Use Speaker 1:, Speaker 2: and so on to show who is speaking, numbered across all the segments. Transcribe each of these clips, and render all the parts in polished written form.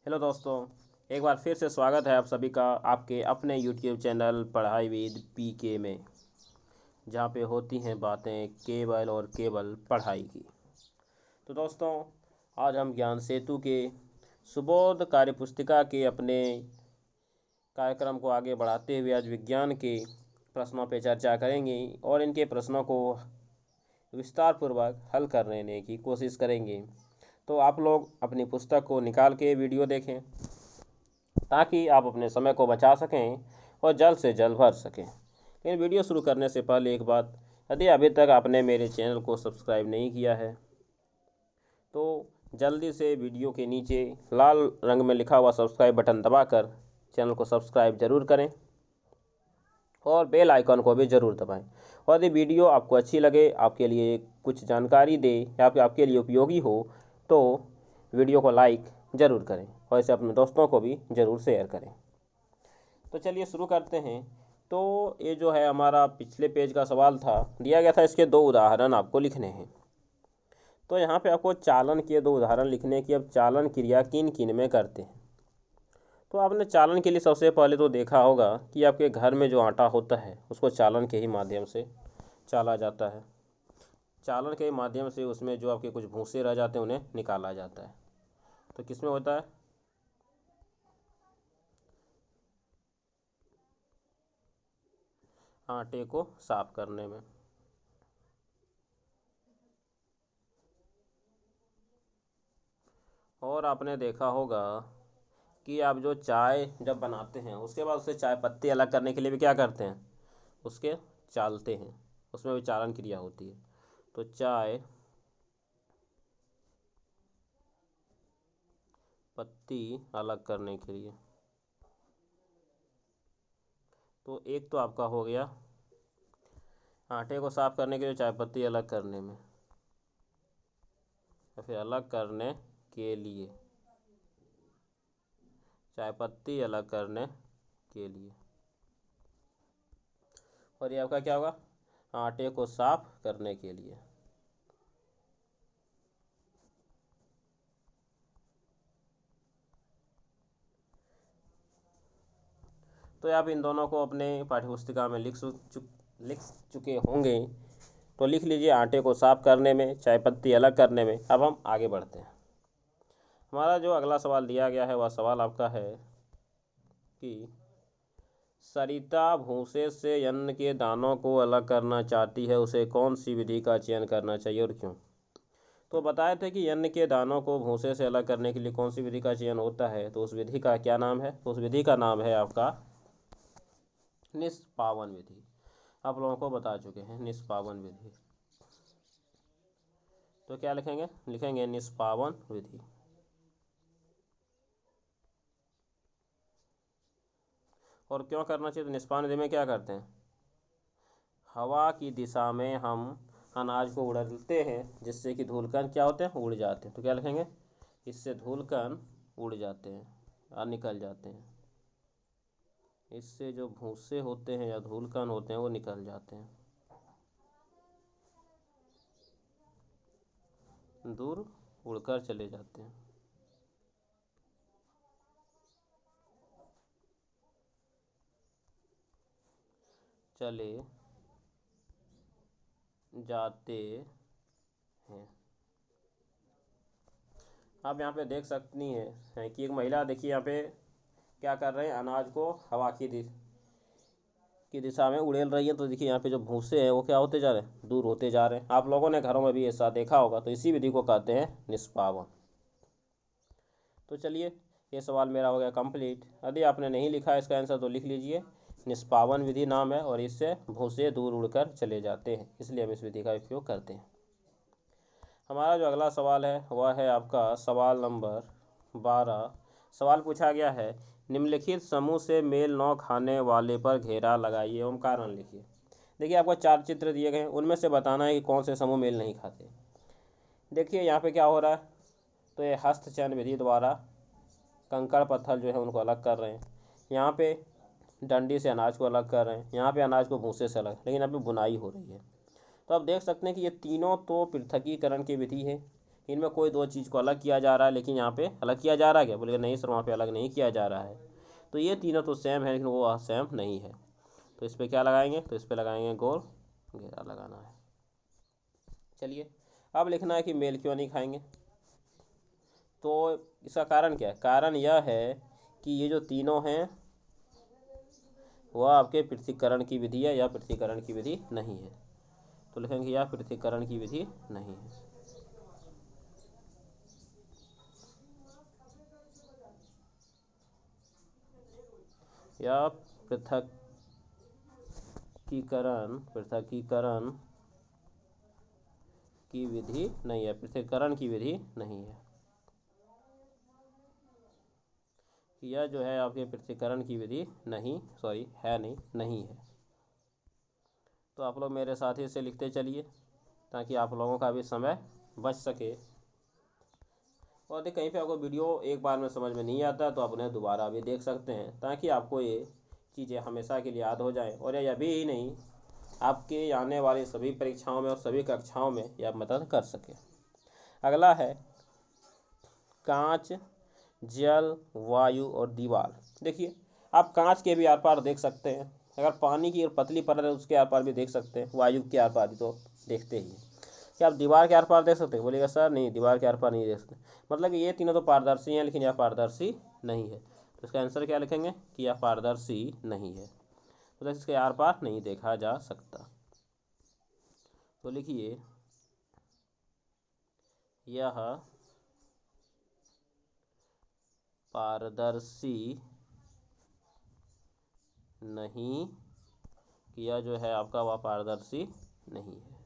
Speaker 1: Hello दोस्तों। एक बार फिर से स्वागत है आप सभी का आपके अपने यूट्यूब चैनल पढ़ाई विद पीके में, जहाँ पे होती हैं बातें केवल और केवल पढ़ाई की। तो दोस्तों, आज हम ज्ञान सेतु के सुबोध कार्यपुस्तिका के अपने कार्यक्रम को आगे बढ़ाते हुए आज विज्ञान के प्रश्नों पर चर्चा करेंगे और इनके प्रश्नों को विस्तार पूर्वक हल करने की कोशिश करेंगे। तो आप लोग अपनी पुस्तक को निकाल के वीडियो देखें ताकि आप अपने समय को बचा सकें और जल्द से जल्द भर सकें। लेकिन वीडियो शुरू करने से पहले एक बात, यदि अभी तक आपने मेरे चैनल को सब्सक्राइब नहीं किया है तो जल्दी से वीडियो के नीचे लाल रंग में लिखा हुआ सब्सक्राइब बटन दबाकर चैनल को सब्सक्राइब जरूर करें और बेल आइकन को भी ज़रूर दबाएं। और यदि वीडियो आपको अच्छी लगे, आपके लिए कुछ जानकारी दे या आपके लिए उपयोगी हो तो वीडियो को लाइक ज़रूर करें और इसे अपने दोस्तों को भी ज़रूर शेयर करें। तो चलिए शुरू करते हैं। तो ये जो है हमारा पिछले पेज का सवाल था, दिया गया था इसके दो उदाहरण आपको लिखने हैं। तो यहाँ पे आपको चालन के दो उदाहरण लिखने की। अब चालन क्रिया किन किन में करते हैं, तो आपने चालन के लिए सबसे पहले तो देखा होगा कि आपके घर में जो आटा होता है उसको चालन के ही माध्यम से चाला जाता है। चालन के माध्यम से उसमें जो आपके कुछ भूसे रह जाते हैं उन्हें निकाला जाता है। तो किसमें होता है? आटे को साफ करने में। और आपने देखा होगा कि आप जो चाय जब बनाते हैं उसके बाद उससे चाय पत्ती अलग करने के लिए भी क्या करते हैं, उसके चालते हैं। उसमें भी चालन क्रिया होती है। तो चाय पत्ती अलग करने के लिए, तो एक तो आपका हो गया आटे को साफ करने के लिए, चाय पत्ती अलग करने में या फिर अलग करने के लिए, चाय पत्ती अलग करने के लिए। और ये आपका क्या होगा? आटे को साफ करने के लिए। तो आप इन दोनों को अपने पाठ्यपुस्तिका में लिख चुके होंगे। तो लिख लीजिए, आटे को साफ करने में, चाय पत्ती अलग करने में। अब हम आगे बढ़ते हैं। हमारा जो अगला सवाल दिया गया है वह सवाल आपका है कि सरिता भूसे से अन्न के दानों को अलग करना चाहती है, उसे कौन सी विधि का चयन करना चाहिए और क्यों। तो बताए थे कि अन्न के दानों को भूसे से अलग करने के लिए कौन सी विधि का चयन होता है। तो उस विधि का क्या नाम है? तो उस विधि का नाम है आपका निष्पावन विधि। आप लोगों को बता चुके हैं निष्पावन विधि। तो क्या लिखेंगे? लिखेंगे निष्पावन विधि। और क्यों करना चाहिए? तो निष्पावन विधि में क्या करते हैं, हवा की दिशा में हम अनाज को उड़ाते हैं जिससे कि धूलकण क्या होते हैं, उड़ जाते हैं। तो क्या लिखेंगे? इससे धूलकण उड़ जाते हैं और निकल जाते हैं। इससे जो भूसे होते हैं या धूलकण होते हैं वो निकल जाते हैं, दूर उड़कर चले जाते हैं। चले जाते हैं। आप यहाँ पे देख सकती हैं कि एक महिला, देखिए यहाँ पे क्या कर रहे हैं, अनाज को हवा की दिशा में उड़ेल रही है। तो देखिए यहाँ पे जो भूसे हैं वो क्या होते जा रहे हैं, दूर होते जा रहे हैं। आप लोगों ने घरों में भी ऐसा देखा होगा। तो इसी विधि को कहते हैं निष्पावन। तो चलिए, ये सवाल मेरा हो गया कंप्लीट। यदि आपने नहीं लिखा इसका आंसर तो लिख लीजिए, निष्पावन विधि नाम है और इससे भूसे दूर उड़कर चले जाते हैं, इसलिए हम इस विधि का उपयोग करते हैं। हमारा जो अगला सवाल है वह है आपका सवाल नंबर 12। सवाल पूछा गया है, निम्नलिखित समूह से मेल न खाने वाले पर घेरा लगाइए एवं कारण लिखिए। देखिए आपको 4 चित्र दिए गए हैं, उनमें से बताना है कि कौन से समूह मेल नहीं खाते। देखिए यहाँ पे क्या हो रहा है, तो ये हस्तचयन विधि द्वारा कंकड़ पत्थर जो है उनको अलग कर रहे हैं। यहाँ पे डंडी से अनाज को अलग कर रहे हैं। यहाँ पे अनाज को भूसे से अलग, लेकिन यहाँ पे बुनाई हो रही है। तो आप देख सकते हैं कि ये तीनों तो पृथकीकरण की विधि है, इनमें कोई दो चीज़ को अलग किया जा रहा है, लेकिन यहाँ पे अलग किया जा रहा है क्या? बोलेगा नहीं सर, वहाँ पे अलग नहीं किया जा रहा है। तो ये तीनों तो सेम है, लेकिन वो सेम नहीं है। तो इस पर क्या लगाएंगे? तो इस पर लगाएंगे गोल घेरा लगाना है। चलिए, अब लिखना है कि मेल क्यों नहीं खाएंगे। तो इसका कारण क्या है? कारण यह है कि ये जो तीनों हैं वह आपके पृथक्करण की विधि है या पृथक्करण की विधि नहीं है। तो लिखेंगे यह पृथक्करण की विधि नहीं है। या पृथक्कीकरण की विधि नहीं है, पृथक्करण की विधि नहीं है। यह जो है आपके पृथक्करण की विधि नहीं, सॉरी है नहीं है। तो आप लोग मेरे साथ ही इसे लिखते चलिए ताकि आप लोगों का भी समय बच सके। और यदि कहीं पे आपको वीडियो एक बार में समझ में नहीं आता तो आप उन्हें दोबारा भी देख सकते हैं, ताकि आपको ये चीज़ें हमेशा के लिए याद हो जाएं। और यह भी ही नहीं, आपके आने वाली सभी परीक्षाओं में और सभी कक्षाओं में यह मदद कर सके। अगला है कांच, जल, वायु और दीवार। देखिए, आप कांच के भी आर पार देख सकते हैं, अगर पानी की पतली परत है उसके आर पार भी देख सकते हैं, वायु के आर पार भी तो देखते ही हैं। क्या आप दीवार के आर पार देख सकते हैं? बोलिएगा सर नहीं, दीवार के आर पार नहीं देख सकते। मतलब ये तीनों तो पारदर्शी हैं, लेकिन यह पारदर्शी नहीं है। तो इसका आंसर क्या लिखेंगे कि यह पारदर्शी नहीं है, मतलब इसके आर पार नहीं देखा जा सकता। तो लिखिए यह पारदर्शी नहीं, यह जो है आपका वह पारदर्शी नहीं है,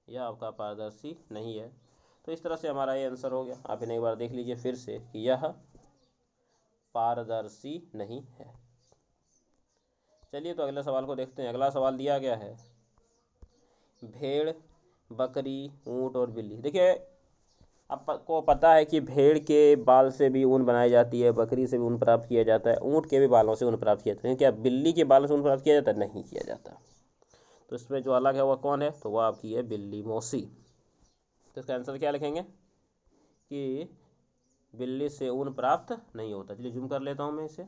Speaker 1: यह आपका पारदर्शी नहीं है। तो इस तरह से हमारा ये आंसर हो गया। आप इन्हें एक बार देख लीजिए फिर से कि यह पारदर्शी नहीं है। चलिए, तो अगले सवाल को देखते हैं। अगला सवाल दिया गया है भेड़, बकरी, ऊंट और बिल्ली। देखिए, आपको पता है कि भेड़ के बाल से भी ऊन बनाई जाती है, बकरी से भी ऊन प्राप्त किया जाता है, ऊंट के भी बालों से ऊन प्राप्त किया जाता है। क्या बिल्ली के बालों से ऊन प्राप्त किया जाता है? नहीं किया जाता। तो इसमें जो अलग है वह कौन है? तो वह आपकी है बिल्ली मौसी। तो इसका आंसर क्या लिखेंगे कि बिल्ली से ऊन प्राप्त नहीं होता। चलिए जूम कर लेता हूँ मैं इसे।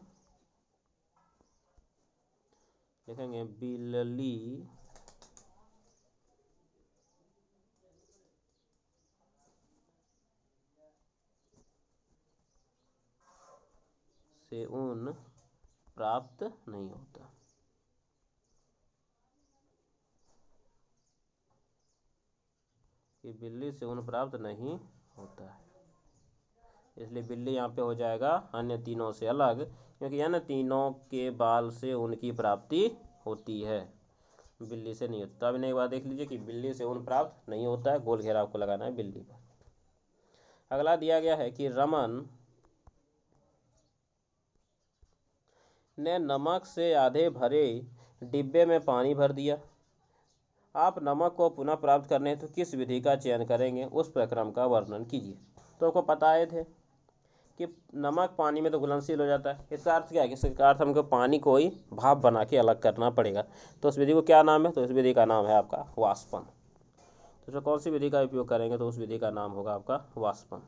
Speaker 1: लिखेंगे बिल्ली से ऊन प्राप्त नहीं होता। कि बिल्ली से ऊन प्राप्त नहीं होता है, इसलिए बिल्ली यहाँ पे हो जाएगा अन्य तीनों से अलग, क्योंकि अन्य तीनों के बाल से ऊन की प्राप्ति होती है, बिल्ली से नहीं होता। अब इन्हें एक बार देख लीजिए कि बिल्ली से ऊन प्राप्त नहीं होता है, गोल घेरा आपको लगाना है बिल्ली पर। अगला दिया गया है कि रमन ने नमक से आधे भरे डिब्बे में पानी भर दिया। आप नमक को पुनः प्राप्त करने हेतु किस विधि का चयन करेंगे? उस प्रक्रम का वर्णन कीजिए। तो आपको पता है थे कि नमक पानी में तो घुलनशील हो जाता है। इसका अर्थ क्या है? इसका अर्थ हमको पानी को ही भाप बना के अलग करना पड़ेगा। तो उस विधि को क्या नाम है? तो इस विधि का नाम है आपका वाष्पन। तो जो कौन सी विधि का उपयोग करेंगे? तो उस विधि का नाम होगा आपका वाष्पन।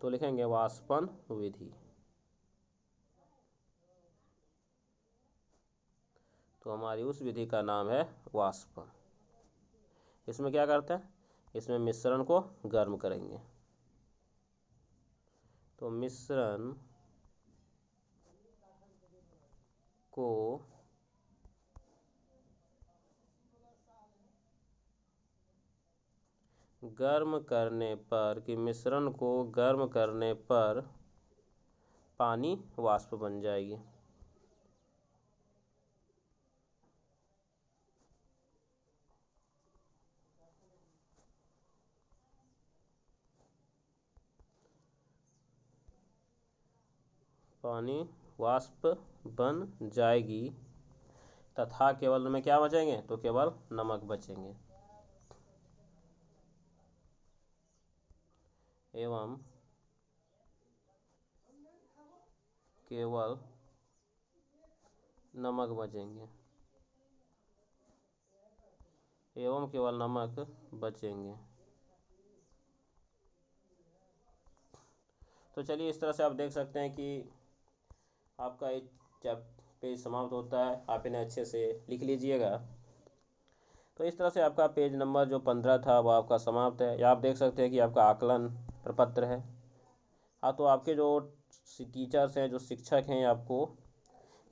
Speaker 1: तो लिखेंगे वाष्पन विधि। तो हमारी उस विधि का नाम है वाष्पन। इसमें क्या करते हैं? इसमें मिश्रण को गर्म करेंगे। तो मिश्रण को गर्म करने पर कि मिश्रण को गर्म करने पर पानी वाष्प बन जाएगी। पानी वाष्प बन जाएगी तथा केवल में क्या बचेंगे? तो केवल नमक बचेंगे। एवं केवल नमक बचेंगे। एवं केवल नमक बचेंगे। तो चलिए इस तरह से आप देख सकते हैं कि आपका एक जब पेज समाप्त होता है आप इन्हें अच्छे से लिख लीजिएगा। तो इस तरह से आपका पेज नंबर जो 15 था वो आपका समाप्त है। या आप देख सकते हैं कि आपका आकलन प्रपत्र है। हाँ, तो आपके जो टीचर्स हैं, जो शिक्षक हैं, आपको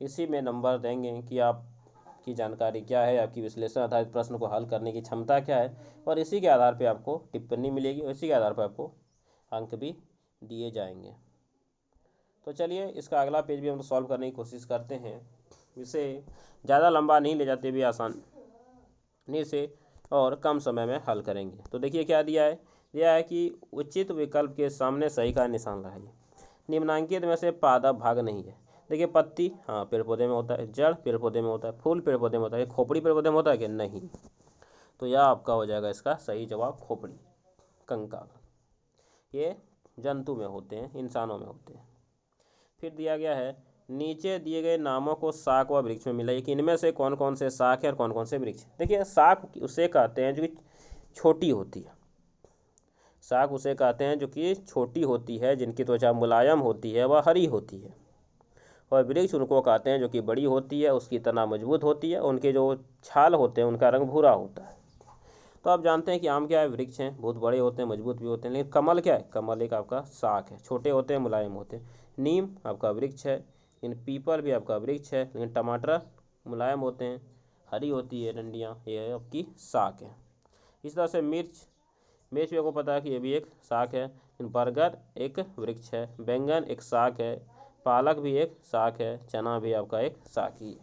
Speaker 1: इसी में नंबर देंगे कि आपकी जानकारी क्या है, आपकी विश्लेषण आधारित प्रश्न को हल करने की क्षमता क्या है, और इसी के आधार पर आपको टिप्पणी मिलेगी और इसी के आधार पर आपको अंक भी दिए जाएंगे। तो चलिए इसका अगला पेज भी हम सॉल्व करने की कोशिश करते हैं। इसे ज़्यादा लंबा नहीं ले जाते भी आसानी से और कम समय में हल करेंगे। तो देखिए क्या दिया है कि उचित विकल्प के सामने सही का निशान लगाइए। निम्नांकित में से पादप भाग नहीं है। देखिए पत्ती, हाँ, पेड़ पौधे में होता है। जड़ पेड़ पौधे में होता है। फूल पेड़ पौधे में होता है। खोपड़ी पेड़ पौधे में होता है कि नहीं? तो यह आपका हो जाएगा इसका सही जवाब, खोपड़ी। कंकाल ये जंतु में होते हैं, इंसानों में होते हैं। फिर दिया गया है नीचे दिए गए नामों को शाक व वृक्ष में मिलाइए कि इनमें से कौन कौन से शाक है और कौन कौन से वृक्ष। देखिए शाक उसे कहते हैं जो कि छोटी होती है। शाक उसे कहते हैं जो कि छोटी होती है, जिनकी त्वचा मुलायम होती है, वह हरी होती है। और वृक्ष उनको कहते हैं जो कि बड़ी होती है, उसकी तना मजबूत होती है, उनके जो छाल होते हैं उनका रंग भूरा होता है। तो आप जानते हैं कि आम क्या है, वृक्ष हैं, बहुत बड़े होते हैं, मजबूत भी होते हैं। लेकिन कमल क्या है? कमल एक आपका शाक है, छोटे होते हैं, मुलायम होते हैं। नीम आपका वृक्ष है, लेकिन पीपल भी आपका वृक्ष है, लेकिन टमाटर मुलायम होते हैं, हरी होती है डंडियाँ, ये आपकी शाक है। इस तरह से मिर्च भी आपको पता है कि ये भी एक शाक है। लेकिन बरगद एक वृक्ष है, बैंगन एक शाक है, पालक भी एक शाक है, चना भी आपका एक शाक ही है।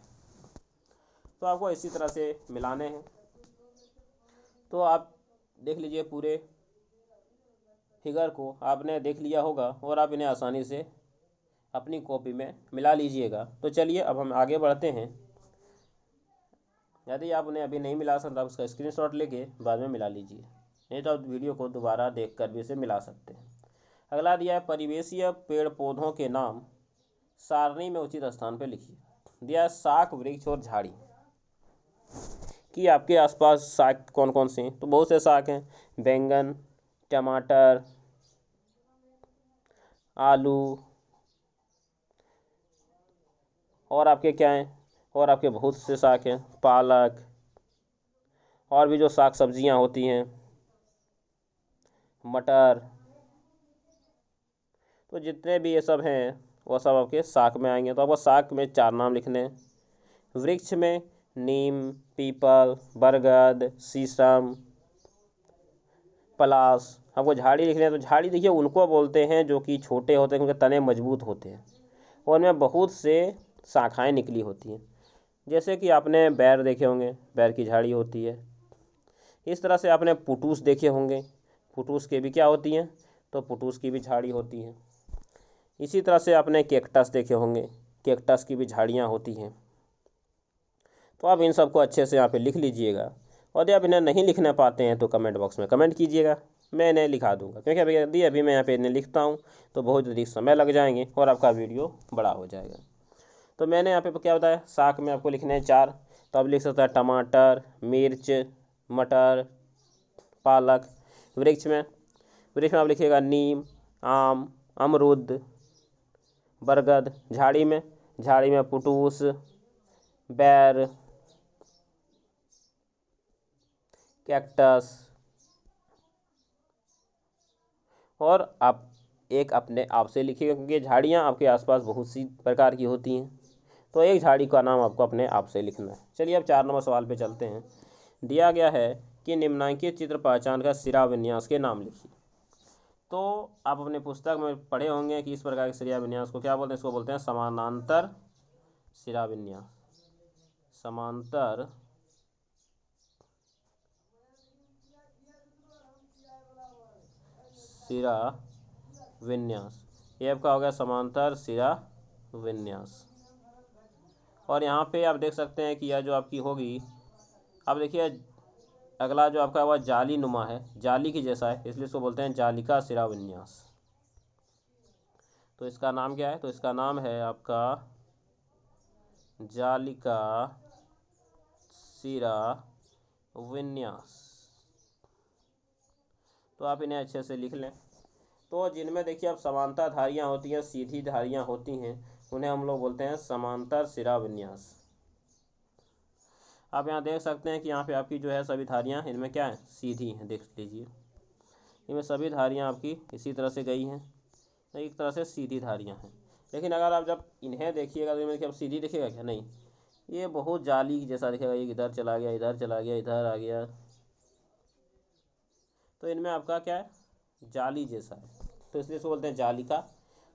Speaker 1: तो आपको इसी तरह से मिलाने हैं। तो आप देख लीजिए पूरे फिगर को आपने देख लिया होगा और आप इन्हें आसानी से अपनी कॉपी में मिला लीजिएगा। तो चलिए अब हम आगे बढ़ते हैं। यदि आप उन्हें अभी नहीं मिला सकते, आप उसका स्क्रीनशॉट लेके बाद में मिला लीजिए, नहीं तो आप वीडियो को दोबारा देखकर भी इसे मिला सकते हैं। अगला दिया है परिवेशीय पेड़ पौधों के नाम सारणी में उचित स्थान पर लिखिए। दिया है शाक, वृक्ष और झाड़ी कि आपके आसपास शाक कौन कौन से हैं। तो बहुत से शाक हैं, बैंगन, टमाटर, आलू, और आपके क्या हैं, और आपके बहुत से शाक हैं, पालक, और भी जो शाक सब्जियां होती हैं, मटर। तो जितने भी ये सब हैं वो सब आपके शाक में आएंगे। तो आपको शाक में 4 नाम लिखने हैं। वृक्ष में नीम, पीपल, बरगद, शीशम, पलाश। आपको झाड़ी लिखने हैं। तो झाड़ी देखिए उनको बोलते हैं जो कि छोटे होते हैं, उनके तने मजबूत होते हैं और उनमें बहुत से शाखाएं निकली होती हैं। जैसे कि आपने बैर देखे होंगे, बैर की झाड़ी होती है। इस तरह से आपने पुटूस देखे होंगे, पुटूस के भी क्या होती हैं? तो पुटूस की भी झाड़ी होती है। इसी तरह से आपने कैक्टस देखे होंगे, कैक्टस की भी झाड़ियाँ होती हैं। तो आप इन सबको अच्छे से यहाँ पे लिख लीजिएगा। और यदि आप इन्हें नहीं लिखना पाते हैं तो कमेंट बॉक्स में कमेंट कीजिएगा, मैं इन्हें लिखा दूंगा। क्योंकि अभी मैं यहाँ पे इन्हें लिखता हूँ तो बहुत अधिक समय लग जाएंगे और आपका वीडियो बड़ा हो जाएगा। तो मैंने यहाँ पे क्या बताया, शाक में आपको लिखने हैं 4। तो आप लिख सकते हैं टमाटर, मिर्च, मटर, पालक। वृक्ष में आप लिखिएगा नीम, आम, अमरूद, बरगद। झाड़ी में पुटूस, बैर, कैक्टस। और आप एक अपने आप से लिखिएगा क्योंकि झाड़ियाँ आपके आसपास बहुत सी प्रकार की होती हैं। तो एक झाड़ी का नाम आपको अपने आप से लिखना है। चलिए अब 4 नंबर सवाल पे चलते हैं। दिया गया है कि निम्नांकित चित्र पहचान का शिराविन्यास के नाम लिखिए। तो आप अपने पुस्तक में पढ़े होंगे कि इस प्रकार के शिराविन्यास को क्या बोलते हैं? इसको बोलते हैं समानांतर शिराविन्यास। समांतर शिरा विन्यास, ये आपका हो गया समांतर शिरा विन्यास। और यहाँ पे आप देख सकते हैं कि यह जो आपकी होगी, अब देखिए अगला जो आपका वह जाली नुमा है, जाली की जैसा है, इसलिए इसको बोलते हैं जालिका शिरा विन्यास। तो इसका नाम क्या है? तो इसका नाम है आपका जालिका शिरा विन्यास। तो आप इन्हें अच्छे से लिख लें। तो जिनमें देखिए अब समांतर धारियाँ होती हैं, सीधी धारियाँ होती हैं, उन्हें हम लोग बोलते हैं समांतर सिरा विन्यास। आप यहाँ देख सकते हैं कि यहाँ पे आपकी जो है सभी धारियाँ इनमें क्या है, सीधी हैं। देख लीजिए इनमें सभी धारियाँ आपकी इसी तरह से गई हैं, एक तरह से सीधी धारियाँ हैं। लेकिन अगर आप जब इन्हें देखिएगा तो इनमें क्या सीधी दिखेगा क्या, नहीं, ये बहुत जाली जैसा दिखेगा। ये इधर चला गया, इधर चला गया, इधर आ गया, तो इनमें आपका क्या है, जाली जैसा है, तो इसलिए इसको बोलते हैं जाली का।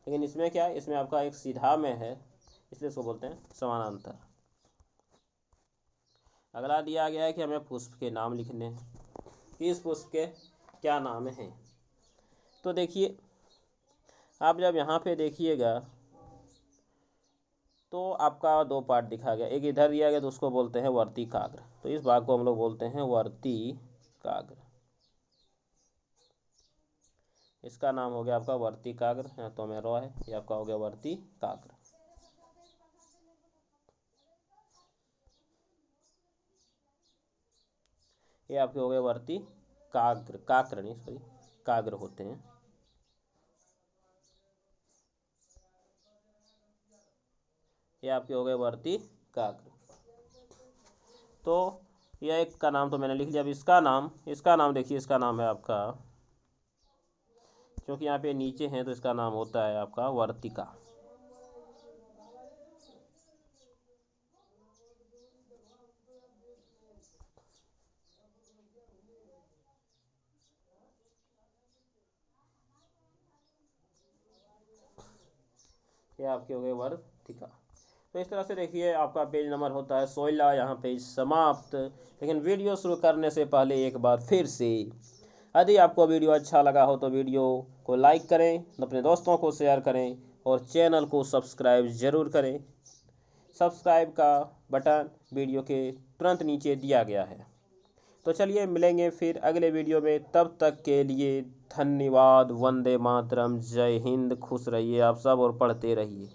Speaker 1: लेकिन इसमें क्या है, इसमें आपका एक सीधा में है, इसलिए इसको बोलते हैं समानांतर। अगला दिया गया है कि हमें पुष्प के नाम लिखने हैं। इस पुष्प के क्या नाम हैं, तो देखिए आप जब यहाँ पे देखिएगा तो आपका दो पार्ट दिखा गया, एक इधर दिया गया तो उसको बोलते हैं वर्तिकाग्र। तो इस भाग को हम लोग बोलते हैं वर्तिकाग्र। इसका नाम हो गया आपका वर्तिकाग्र, यहाँ तो में रॉ है, ये आपका हो गया वर्तिकाग्र। ये आपके हो गए वर्तिकाग्र, काग्र नहीं सॉरी, काग्र होते हैं। ये आपके हो गए वर्तिकाग्र। तो यह एक का नाम तो मैंने लिख लिया। अब इसका नाम देखिए, इसका नाम है आपका, क्योंकि यहाँ पे नीचे हैं तो इसका नाम होता है आपका वर्तिका। ये आपके हो गए वर्तिका। तो इस तरह से देखिए आपका पेज नंबर होता है 16, यहाँ पेज समाप्त। लेकिन वीडियो शुरू करने से पहले एक बार फिर से, यदि आपको वीडियो अच्छा लगा हो तो वीडियो को लाइक करें, अपने दोस्तों को शेयर करें और चैनल को सब्सक्राइब ज़रूर करें। सब्सक्राइब का बटन वीडियो के तुरंत नीचे दिया गया है। तो चलिए मिलेंगे फिर अगले वीडियो में, तब तक के लिए धन्यवाद। वंदे मातरम, जय हिंद, खुश रहिए आप सब और पढ़ते रहिए।